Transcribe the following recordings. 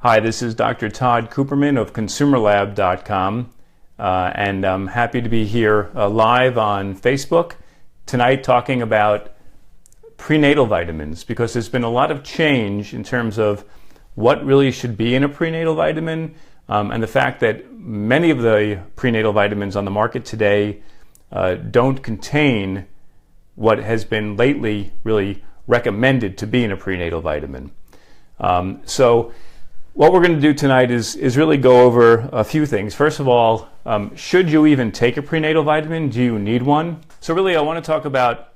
Hi, this is Dr. Tod Cooperman of consumerlab.com, and I'm happy to be here live on Facebook tonight talking about prenatal vitamins, because there's been a lot of change in terms of what really should be in a prenatal vitamin, and the fact that many of the prenatal vitamins on the market today don't contain what has been lately really recommended to be in a prenatal vitamin. So what we're going to do tonight is really go over a few things. First of all, should you even take a prenatal vitamin? Do you need one? So really I want to talk about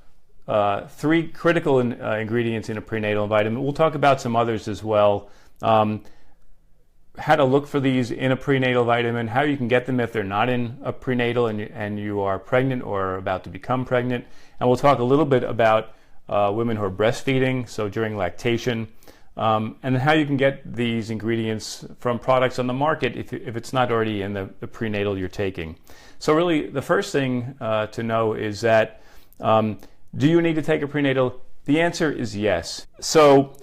three critical ingredients in a prenatal vitamin. We'll talk about some others as well. How to look for these in a prenatal vitamin, how you can get them if they're not in a prenatal and you are pregnant or about to become pregnant. And we'll talk a little bit about women who are breastfeeding, so during lactation. And how you can get these ingredients from products on the market if it's not already in the prenatal you're taking. So really the first thing to know is that do you need to take a prenatal? The answer is yes. So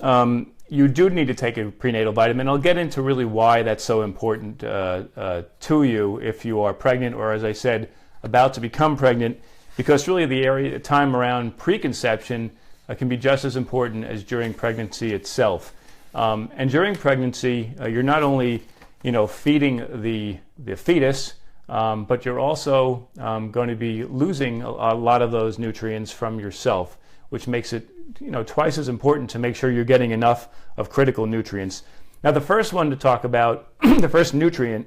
you do need to take a prenatal vitamin. I'll get into really why that's so important to you if you are pregnant or, as I said, about to become pregnant, because really the time around preconception can be just as important as during pregnancy itself. And during pregnancy, you're not only, feeding the fetus, but you're also going to be losing a lot of those nutrients from yourself, which makes it, twice as important to make sure you're getting enough of critical nutrients. Now, the first one to talk about, the first nutrient,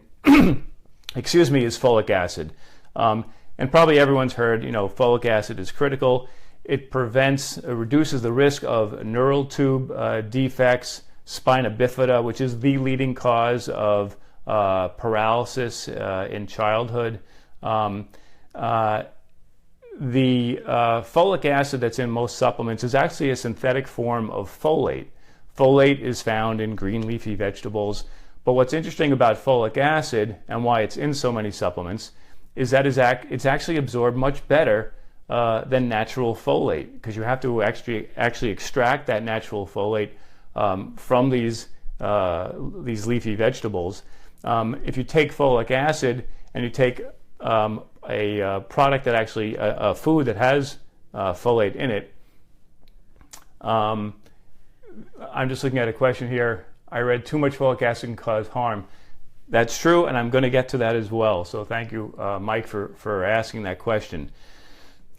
excuse me, is folic acid. And probably everyone's heard, folic acid is critical. It reduces the risk of neural tube defects, spina bifida, which is the leading cause of paralysis in childhood. The folic acid that's in most supplements is actually a synthetic form of folate. Folate is found in green leafy vegetables. But what's interesting about folic acid and why it's in so many supplements is that it's actually absorbed much better than natural folate, because you have to actually extract that natural folate from these leafy vegetables. If you take folic acid and you take a product that actually a food that has folate in it, I'm just looking at a question here. I read too much folic acid can cause harm. That's true, and I'm going to get to that as well. So thank you, Mike, for asking that question.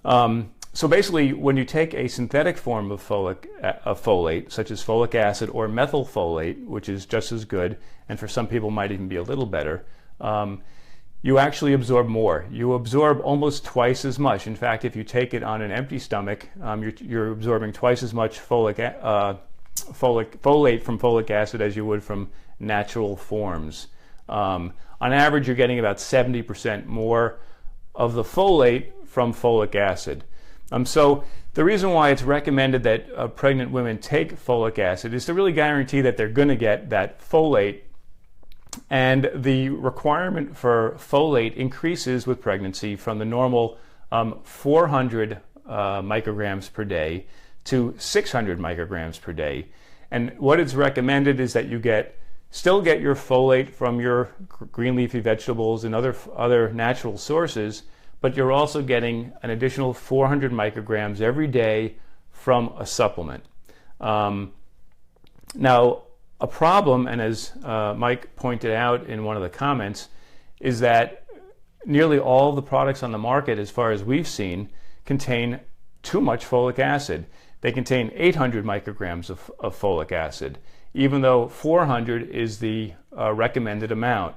So basically, when you take a synthetic form of folate, such as folic acid or methylfolate, which is just as good, and for some people might even be a little better, you actually absorb more. You absorb almost twice as much. In fact, if you take it on an empty stomach, you're absorbing twice as much folate from folic acid as you would from natural forms. On average, you're getting about 70% more of the folate from folic acid. So the reason why it's recommended that pregnant women take folic acid is to really guarantee that they're going to get that folate. And the requirement for folate increases with pregnancy from the normal 400 micrograms per day to 600 micrograms per day. And what is recommended is that you still get your folate from your green leafy vegetables and other natural sources, but you're also getting an additional 400 micrograms every day from a supplement. Now, a problem, and as Mike pointed out in one of the comments, is that nearly all the products on the market, as far as we've seen, contain too much folic acid. They contain 800 micrograms of folic acid, even though 400 is the recommended amount.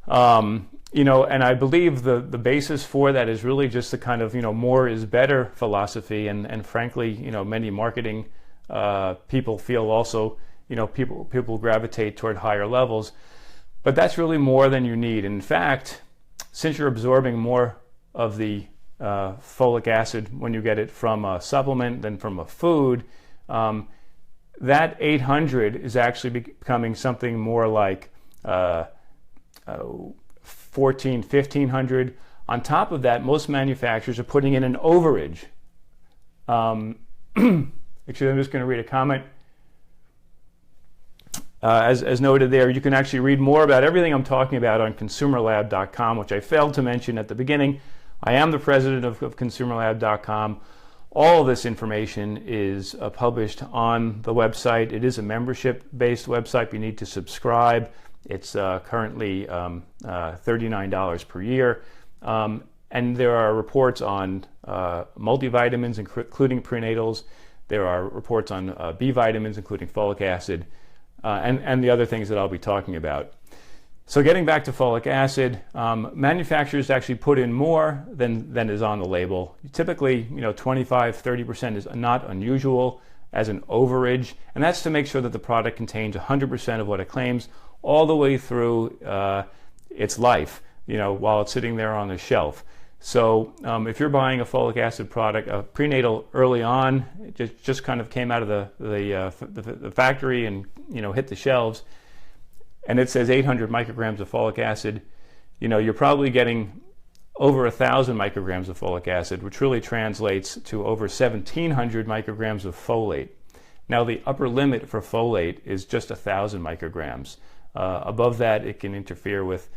And I believe the basis for that is really just the kind of, more is better philosophy. And frankly, many marketing people feel also, people gravitate toward higher levels. But that's really more than you need. In fact, since you're absorbing more of the folic acid when you get it from a supplement than from a food, that 800 is actually becoming something more like 1,500. On top of that, most manufacturers are putting in an overage. Actually, I'm just going to read a comment. as noted there, you can actually read more about everything I'm talking about on consumerlab.com, which I failed to mention at the beginning. I am the president of consumerlab.com. All of this information is published on the website. It is a membership-based website. You need to subscribe. It's currently $39 per year. And there are reports on multivitamins, including prenatals. There are reports on B vitamins, including folic acid, and the other things that I'll be talking about. So getting back to folic acid, manufacturers actually put in more than is on the label. Typically, 25-30% is not unusual as an overage, and that's to make sure that the product contains 100% of what it claims all the way through its life, while it's sitting there on the shelf. So if you're buying a folic acid product, a prenatal early on, it just kind of came out of the factory and hit the shelves, and it says 800 micrograms of folic acid, you're probably getting over 1,000 micrograms of folic acid, which really translates to over 1,700 micrograms of folate. Now, the upper limit for folate is just 1,000 micrograms. Above that, it can interfere with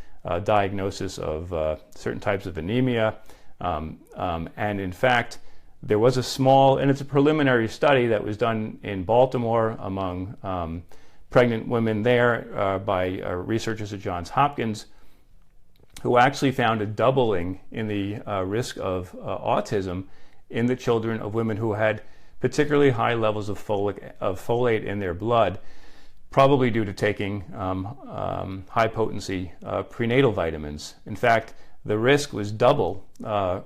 diagnosis of certain types of anemia. And in fact, there was a small, and it's a preliminary study that was done in Baltimore among pregnant women there by researchers at Johns Hopkins, who actually found a doubling in the risk of autism in the children of women who had particularly high levels of folate in their blood, probably due to taking high potency prenatal vitamins. In fact, the risk was double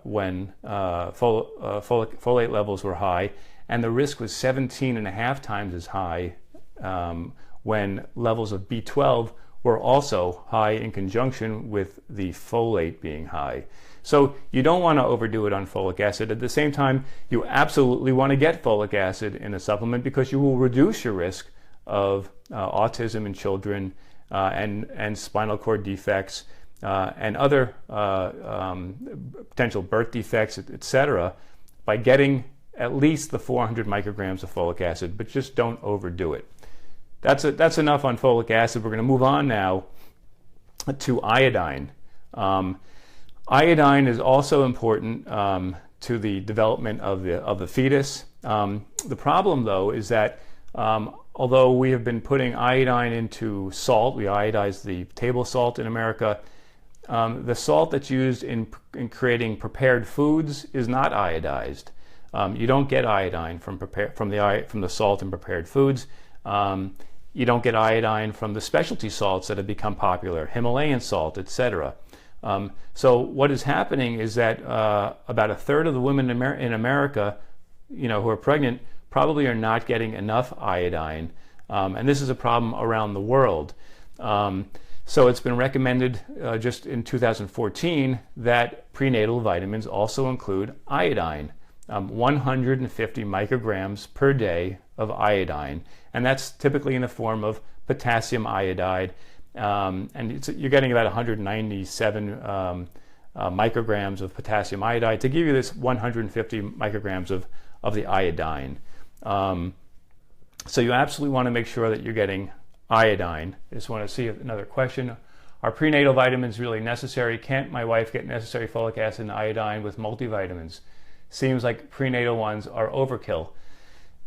when folate levels were high, and the risk was 17.5 times as high when levels of B12 were also high in conjunction with the folate being high. So you don't want to overdo it on folic acid. At the same time, you absolutely want to get folic acid in a supplement because you will reduce your risk of autism in children and spinal cord defects and other potential birth defects, etc., by getting at least the 400 micrograms of folic acid, but just don't overdo it. That's enough on folic acid. We're going to move on now to iodine. Iodine is also important to the development of the fetus. The problem, though, is that although we have been putting iodine into salt, we iodize the table salt in America, the salt that's used in creating prepared foods is not iodized. You don't get iodine from the salt in prepared foods. You don't get iodine from the specialty salts that have become popular, Himalayan salt, etc. So what is happening is that about a third of the women in America, who are pregnant, probably are not getting enough iodine, and this is a problem around the world. So it's been recommended just in 2014 that prenatal vitamins also include iodine, 150 micrograms per day of iodine, and that's typically in the form of potassium iodide, and you're getting about 197 micrograms of potassium iodide to give you this 150 micrograms of the iodine. So you absolutely want to make sure that you're getting iodine. I just want to see another question. Are prenatal vitamins really necessary? Can't my wife get necessary folic acid and iodine with multivitamins? Seems like prenatal ones are overkill.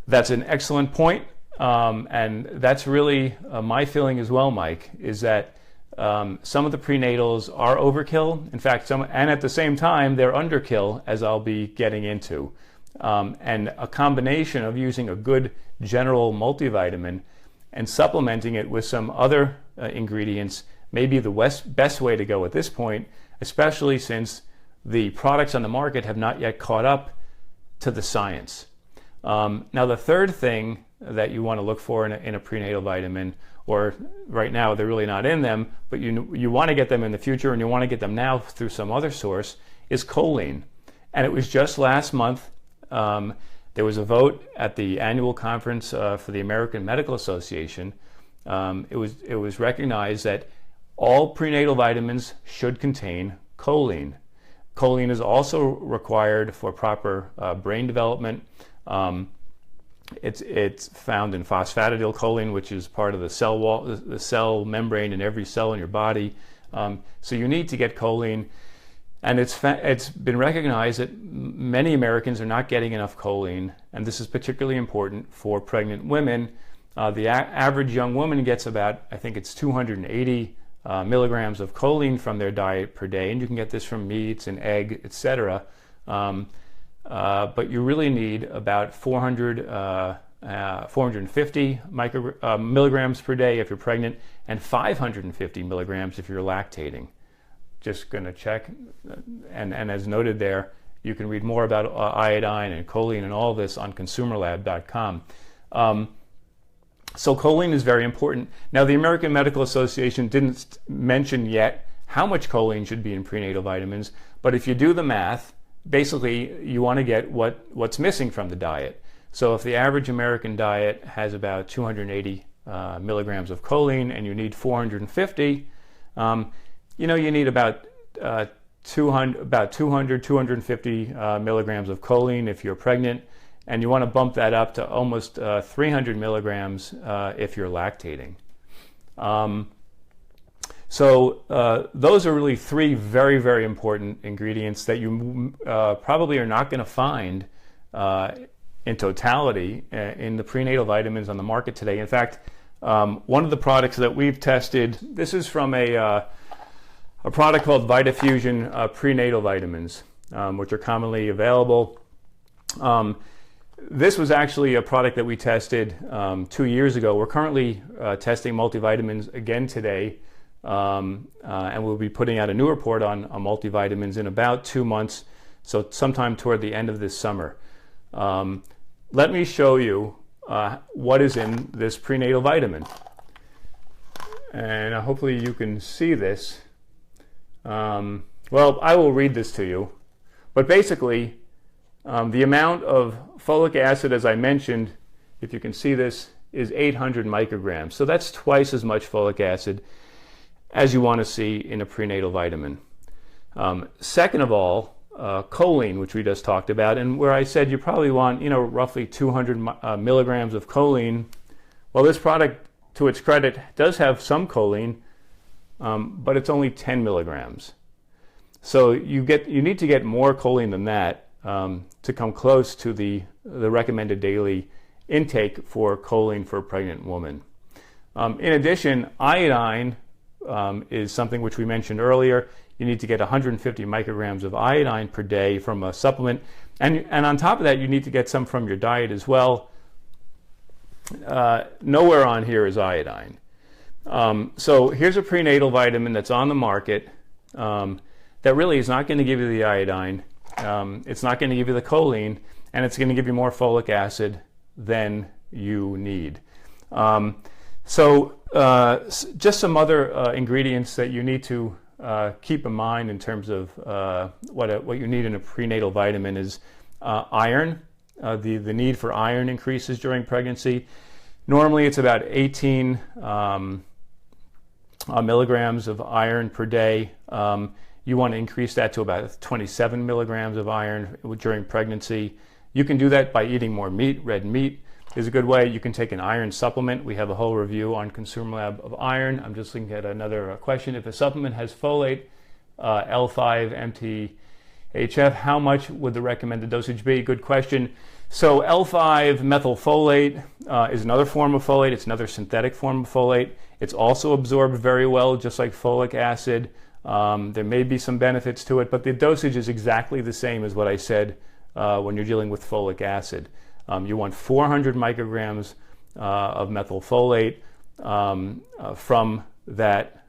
That's an excellent point, and that's really my feeling as well, Mike, is that some of the prenatals are overkill. In fact, and at the same time, they're underkill, as I'll be getting into. And a combination of using a good general multivitamin and supplementing it with some other ingredients may be the best way to go at this point, especially since the products on the market have not yet caught up to the science. Now, the third thing that you want to look for in a prenatal vitamin, or right now they're really not in them, but you want to get them in the future and you want to get them now through some other source, is choline. And it was just last month, there was a vote at the annual conference for the American Medical Association. It was recognized that all prenatal vitamins should contain choline. Choline is also required for proper brain development. It's found in phosphatidylcholine, which is part of the cell wall, the cell membrane in every cell in your body. So you need to get choline, and it's been recognized that many Americans are not getting enough choline, and this is particularly important for pregnant women. The average young woman gets about, I think it's 280 milligrams of choline from their diet per day, and you can get this from meats and egg, etc. But you really need about 450 milligrams per day if you're pregnant, and 550 milligrams if you're lactating. Just going to check, and as noted there, you can read more about iodine and choline and all this on consumerlab.com. So choline is very important. Now, the American Medical Association didn't mention yet how much choline should be in prenatal vitamins, but if you do the math, basically you want to get what's missing from the diet. So if the average American diet has about 280 milligrams of choline and you need 450, you need about 250 milligrams of choline if you're pregnant, and you want to bump that up to almost 300 milligrams if you're lactating. So those are really three very, very important ingredients that you probably are not going to find in totality in the prenatal vitamins on the market today. In fact, one of the products that we've tested, this is from a product called VitaFusion prenatal vitamins, which are commonly available. This was actually a product that we tested 2 years ago. We're currently testing multivitamins again today, and we'll be putting out a new report on multivitamins in about 2 months, so sometime toward the end of this summer. Let me show you what is in this prenatal vitamin. And hopefully you can see this. Well, I will read this to you. But basically, the amount of folic acid, as I mentioned, if you can see this, is 800 micrograms. So that's twice as much folic acid as you want to see in a prenatal vitamin. Second of all, choline, which we just talked about, and where I said you probably want, roughly 200 milligrams of choline. Well, this product, to its credit, does have some choline, but it's only 10 milligrams. So you need to get more choline than that to come close to the recommended daily intake for choline for a pregnant woman. In addition, iodine is something which we mentioned earlier. You need to get 150 micrograms of iodine per day from a supplement, and on top of that, you need to get some from your diet as well. Nowhere on here is iodine. So here's a prenatal vitamin that's on the market that really is not going to give you the iodine. It's not going to give you the choline, and it's going to give you more folic acid than you need. Just some other ingredients that you need to keep in mind in terms of what you need in a prenatal vitamin is iron. The need for iron increases during pregnancy. Normally it's about 18 milligrams of iron per day. You want to increase that to about 27 milligrams of iron during pregnancy. You can do that by eating more meat. Red meat is a good way. You can take an iron supplement. We have a whole review on Consumer Lab of iron. I'm just looking at another question. If a supplement has folate, L5, MTHF, how much would the recommended dosage be? Good question. So L5 methylfolate is another form of folate. It's another synthetic form of folate. It's also absorbed very well, just like folic acid. There may be some benefits to it, but the dosage is exactly the same as what I said when you're dealing with folic acid. You want 400 micrograms of methylfolate from that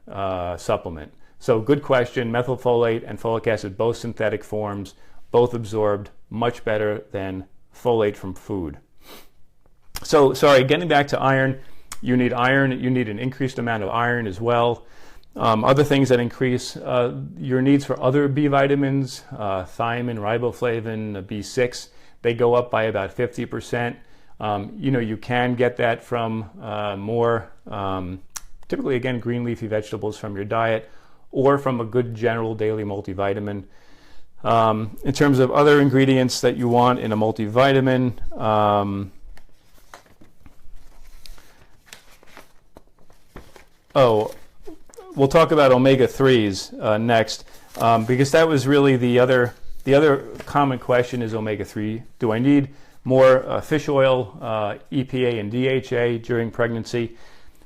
supplement. So good question. Methylfolate and folic acid, both synthetic forms, both absorbed much better than folate from food. So, sorry, getting back to iron, you need iron. You need an increased amount of iron as well. Other things that increase your needs for other B vitamins, thiamine, riboflavin, B6, they go up by about 50%. You can get that from more, typically again, green leafy vegetables from your diet or from a good general daily multivitamin. In terms of other ingredients that you want in a multivitamin, Oh, we'll talk about omega-3s next, because that was really the other common question is omega-3. Do I need more fish oil, EPA and DHA during pregnancy?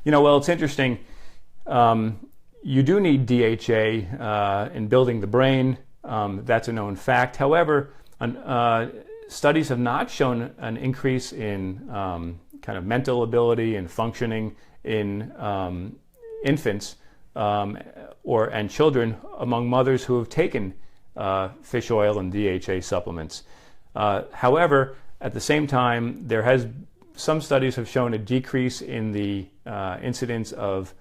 Well, it's interesting. You do need DHA in building the brain. That's a known fact. However, studies have not shown an increase in kind of mental ability and functioning in infants and children among mothers who have taken fish oil and DHA supplements. However, at the same time, some studies have shown a decrease in the incidence of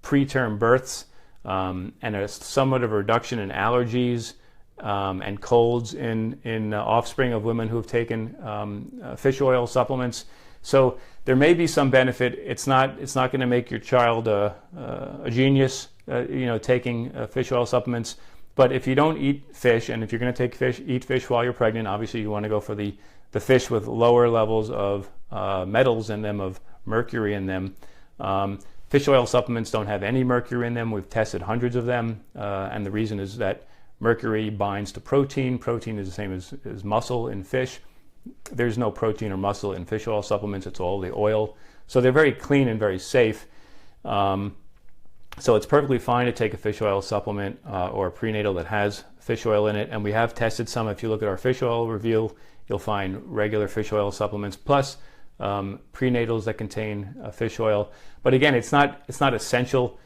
preterm births and somewhat of a reduction in allergies and colds in offspring of women who have taken fish oil supplements. So there may be some benefit. It's not going to make your child a genius, taking fish oil supplements. But if you don't eat fish, and if you're going to eat fish while you're pregnant, obviously you want to go for the fish with lower levels of metals in them, of mercury in them. Fish oil supplements don't have any mercury in them. We've tested hundreds of them, and the reason is that mercury binds to protein. Protein is the same as muscle in fish. There's no protein or muscle in fish oil supplements. It's all the oil. So they're very clean and very safe. So it's perfectly fine to take a fish oil supplement or a prenatal that has fish oil in it. And we have tested some. If you look at our fish oil review, you'll find regular fish oil supplements plus prenatals that contain fish oil. But again, it's not essential.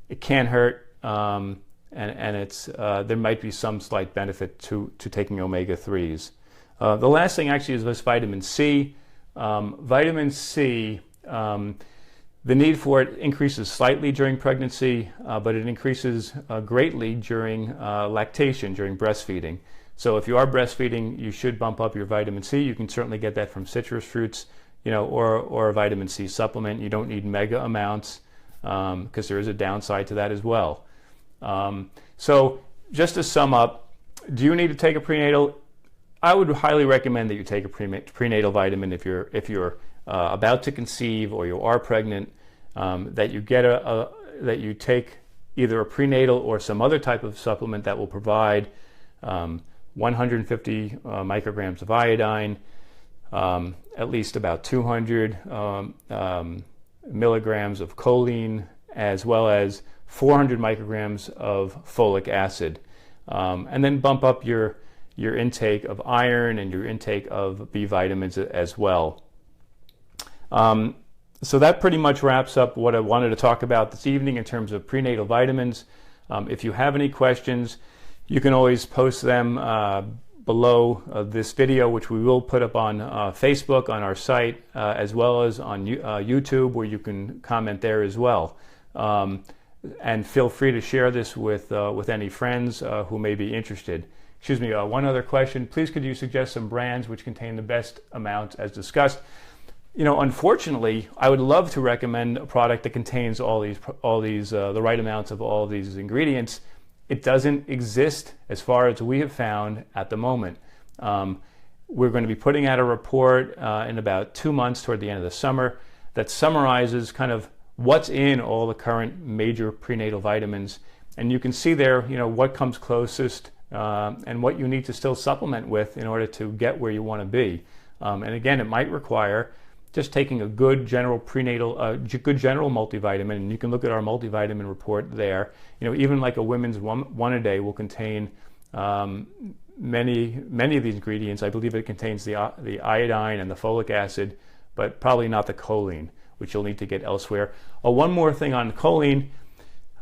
It can hurt, and it's there might be some slight benefit to taking omega-3s. The last thing actually is this vitamin C. Vitamin C, the need for it increases slightly during pregnancy, but it increases greatly during lactation, during breastfeeding. So if you are breastfeeding, you should bump up your vitamin C. You can certainly get that from citrus fruits, or a vitamin C supplement. You don't need mega amounts because there is a downside to that as well. So just to sum up, do you need to take a prenatal? I would highly recommend that you take a prenatal vitamin if you're about to conceive or you are pregnant. That you get that you take either a prenatal or some other type of supplement that will provide 150 micrograms of iodine, at least about 200 milligrams of choline, as well as 400 micrograms of folic acid, and then bump up your intake of iron and your intake of B vitamins as well. So that pretty much wraps up what I wanted to talk about this evening in terms of prenatal vitamins. If you have any questions, you can always post them below this video, which we will put up on Facebook, on our site, as well as on YouTube, where you can comment there as well. And feel free to share this with any friends who may be interested. Excuse me, one other question. Please could you suggest some brands which contain the best amounts as discussed? Unfortunately, I would love to recommend a product that contains all these the right amounts of all these ingredients. It doesn't exist as far as we have found at the moment. We're going to be putting out a report in about 2 months toward the end of the summer that summarizes kind of what's in all the current major prenatal vitamins. And you can see there, what comes closest and what you need to still supplement with in order to get where you want to be. And again, it might require just taking a good general prenatal, good general multivitamin, and you can look at our multivitamin report there. Even like a women's one a day will contain many of these ingredients. I believe it contains the iodine and the folic acid, but probably not the choline, which you'll need to get elsewhere. One more thing on choline.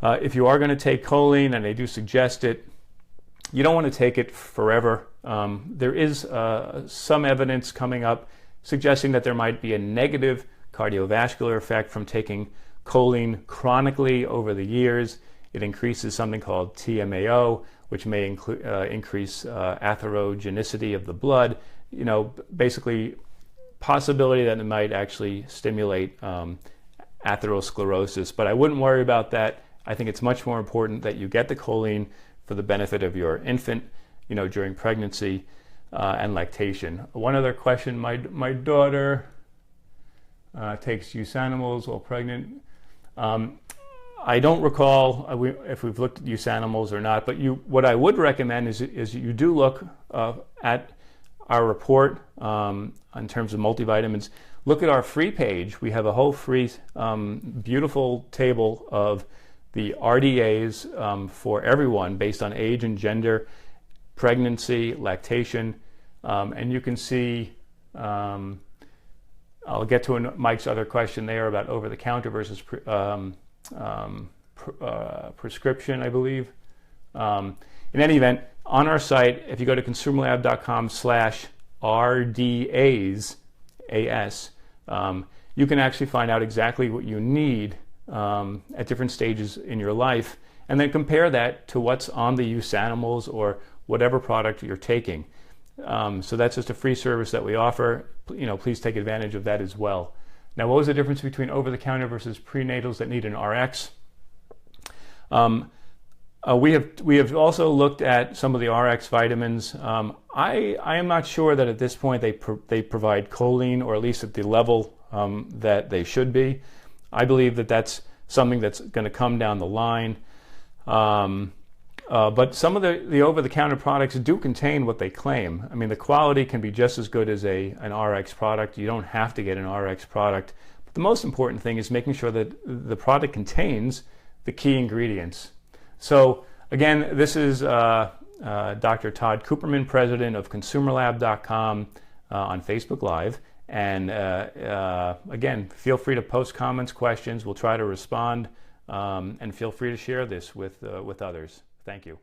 If you are going to take choline, and they do suggest it, you don't want to take it forever. There is some evidence coming up suggesting that there might be a negative cardiovascular effect from taking choline chronically over the years. It increases something called TMAO, which may increase atherogenicity of the blood. Basically possibility that it might actually stimulate atherosclerosis. But I wouldn't worry about that. I think it's much more important that you get the choline for the benefit of your infant, during pregnancy and lactation. One other question, my daughter takes use animals while pregnant. I don't recall if we've looked at use animals or not, but what I would recommend is you do look at our report in terms of multivitamins. Look at our free page. We have a whole free, beautiful table of the RDAs for everyone based on age and gender, pregnancy, lactation, and you can see. I'll get to Mike's other question there about over-the-counter versus prescription, I believe. In any event, on our site, if you go to consumerlab.com/RDAs, you can actually find out exactly what you need at different stages in your life, and then compare that to what's on the use animals or whatever product you're taking. So that's just a free service that we offer. Please take advantage of that as well. Now, what was the difference between over-the-counter versus prenatals that need an RX? We have also looked at some of the RX vitamins. I am not sure that at this point they provide choline, or at least at the level that they should be. I believe that that's something that's going to come down the line. But some of the over-the-counter products do contain what they claim. I mean, the quality can be just as good as an RX product. You don't have to get an RX product. But the most important thing is making sure that the product contains the key ingredients. So again, this is Dr. Tod Cooperman, president of consumerlab.com on Facebook Live. And again, feel free to post comments, questions. We'll try to respond. And feel free to share this with others. Thank you.